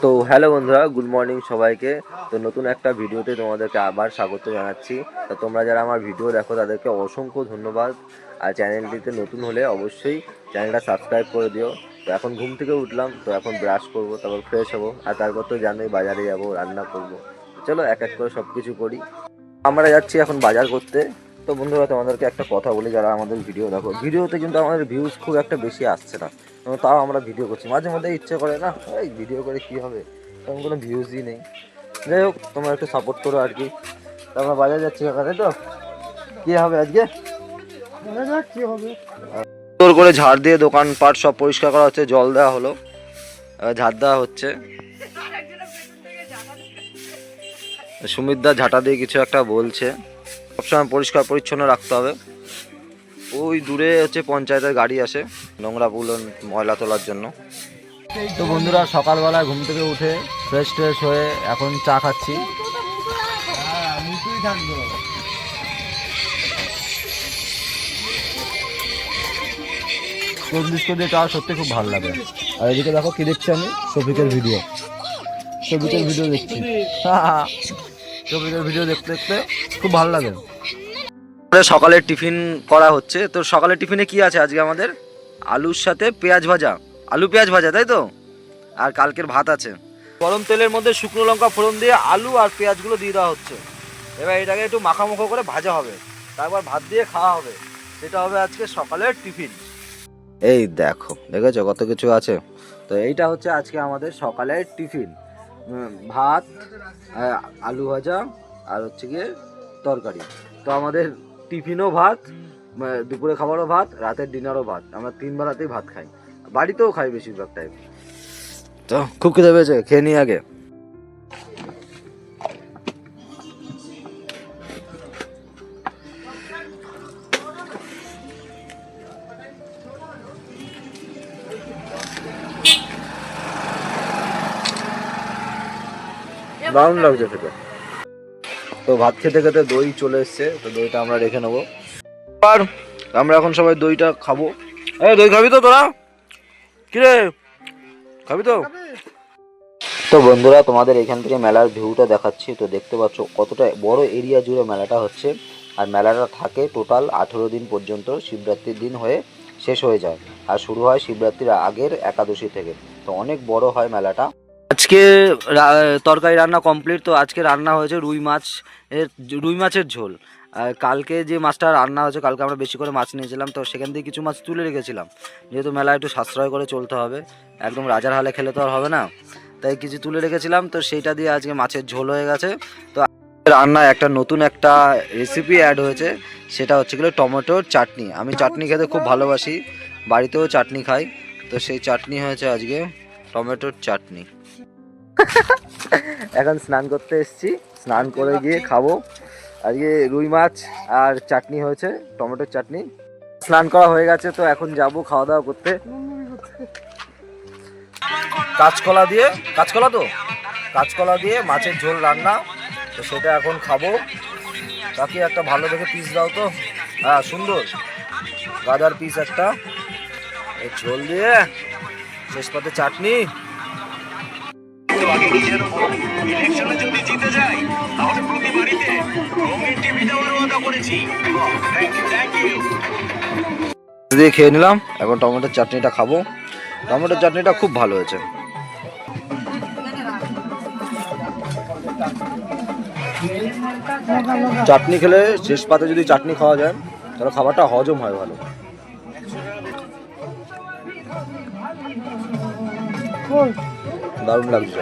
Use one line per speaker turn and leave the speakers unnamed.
তো হ্যালো বন্ধুরা, good morning সবাইকে। তো নতুন একটা ভিডিওতে তোমাদেরকে আবার স্বাগত জানাচ্ছি। তো তোমরা যারা আমার ভিডিও দেখো তাদেরকে অসংখ্য ধন্যবাদ। আর চ্যানেলটিতে নতুন হলে অবশ্যই চ্যানেলটা সাবস্ক্রাইব করে দিও। তো এখন ঘুম থেকে উঠলাম, তো এখন ব্রাশ করব, তারপর ফ্রেশ হবো, আর তারপর তো জানোই বাজারে যাব, রান্না করব। চলো এক এক করে সব কিছু করি। আমরা যাচ্ছি এখন বাজার করতে। তো বন্ধুরা, তোমাদেরকে একটা কথা বলি, যারা আমাদের ভিডিও দেখো, ভিডিওতে কিন্তু আমাদের ভিউজ খুব একটা বেশি আসছে না, তাও আমরা ভিডিও করছি। মাঝে মধ্যে ইচ্ছে করে না, এই ভিডিও করে কী হবে, তেমন কোনো ভিউজই নেই। যাই হোক, তোমরা একটু সাপোর্ট করো আর কি। তো আমরা বাজার যাচ্ছি ওখানে। তো কী হবে আজকে, কী হবে, তোর করে ঝাড় দিয়ে দোকানপাট সব পরিষ্কার করা হচ্ছে, জল দেওয়া হলো, ঝাড় দেওয়া হচ্ছে। সুমিতদা ঝাঁটা দিয়ে কিছু একটা বলছে। সবসময় পরিষ্কার পরিচ্ছন্ন রাখতে হবে। ওই দূরে হচ্ছে পঞ্চায়েতের গাড়ি আসে নোংরাগুলো ময়লা তোলার জন্য। তো বন্ধুরা, সকালবেলায় ঘুম থেকে উঠে ফ্রেশ ট্রেশ হয়ে এখন চা খাচ্ছি। কোল্ড বিস্কুট দিয়ে চা সত্যি খুব ভালো লাগে। আর এদিকে দেখো কি দেখছি আমি, শফিকের ভিডিও দেখছি। শফিকের ভিডিও দেখতে দেখতে খুব ভালো লাগে। সকালের টিফিন করা হচ্ছে। তো সকালের টিফিনে কি আছে আজকে আমাদের? আলুর সাথে পেঁয়াজ ভাজা, আলু পেঁয়াজ ভাজা, তাই তো? আর কালকের ভাত আছে। গরম তেলের মধ্যে শুকনো লঙ্কা ফোড়ন দিয়ে আলু আর পেঁয়াজগুলো দিয়ে দেওয়া হচ্ছে। এবার এটাকে একটু মাখামুখো করে ভাজা হবে, তারপর ভাত দিয়ে খাওয়া হবে। সেটা হবে আজকে সকালের টিফিন। এই দেখো, দেখেছো কত কিছু আছে। তো এইটা হচ্ছে আজকে আমাদের সকালের টিফিন। ভাত, আলু ভাজা, আর হচ্ছে গিয়ে তরকারি। তো আমাদের টিফিনও ভাত, দুপুরে খাবারও ভাত, রাতের ডিনারও ভাত। আমরা 3 বেলাতেই ভাত খাই, বাড়িতেও খাই বেশিরভাগ টাইম। তো খুব খিদে পেয়েছে, খেয়ে নিই আগে। দারুণ লাগছে খেতে। তো ভাত খেতে খেতে দই চলে এসছে, তো দইটা আমরা রেখে নেবো। আর আমরা এখন সবাই দইটা খাবো। দই খাবি তো তোরা? কিরে, খাবি তো? তো বন্ধুরা, তোমাদের এখান থেকে মেলার ভিউটা দেখাচ্ছি। তো দেখতে পাচ্ছ কতটা বড় এরিয়া জুড়ে মেলাটা হচ্ছে। আর মেলাটা থাকে টোটাল 18 দিন পর্যন্ত, শিবরাত্রির দিন হয়ে শেষ হয়ে যায়। আর শুরু হয় শিবরাত্রির আগের একাদশী থেকে। তো অনেক বড় হয় মেলাটা। আজকে তরকারি রান্না কমপ্লিট। তো আজকে রান্না হয়েছে রুই মাছের ঝোল। কালকে যে মাছটা রান্না হয়েছে, কালকে আমরা বেশি করে মাছ নিয়েছিলাম, তো সেখান থেকে কিছু মাছ তুলে রেখেছিলাম। যেহেতু মেলা একটু সাশ্রয় করে চলতে হবে, একদম রাজার হালে খেলে তো আর হবে না, তাই কিছু তুলে রেখেছিলাম। তো সেইটা দিয়ে আজকে মাছের ঝোল হয়ে গেছে। তো রান্নায় একটা নতুন একটা রেসিপি অ্যাড হয়েছে, সেটা হচ্ছে গেলে টমেটোর চাটনি। আমি চাটনি খেতে খুব ভালোবাসি, বাড়িতেও চাটনি খাই। তো সেই চাটনি হয়েছে আজকে টমেটোর চাটনি। এখন স্নান করতে এসেছি, স্নান করে গিয়ে খাবো। আজকে রুই মাছ আর চাটনি হয়েছে, টমেটোর চাটনি। স্নান করা হয়ে গেছে, তো এখন যাব খাওয়া দাওয়া করতে। কাঁচকলা দিয়ে মাছের ঝোল রান্না, তো সেটা এখন খাবো। কাকি একটা ভালো দেখে পিস দাও তো। হ্যাঁ, সুন্দর গাদার পিস একটা, এই ঝোল দিয়ে শেষ পাতে চাটনি। দিয়ে খেয়ে নিলাম, এখন টমেটোর চাটনিটা খাবো। টমেটোর চাটনিটা খুব ভালো হয়েছে। চাটনি খেলে, শেষ পাতে যদি চাটনি খাওয়া যায়, তাহলে খাবারটা হজম হয় ভালো। দারুণ লাগছে।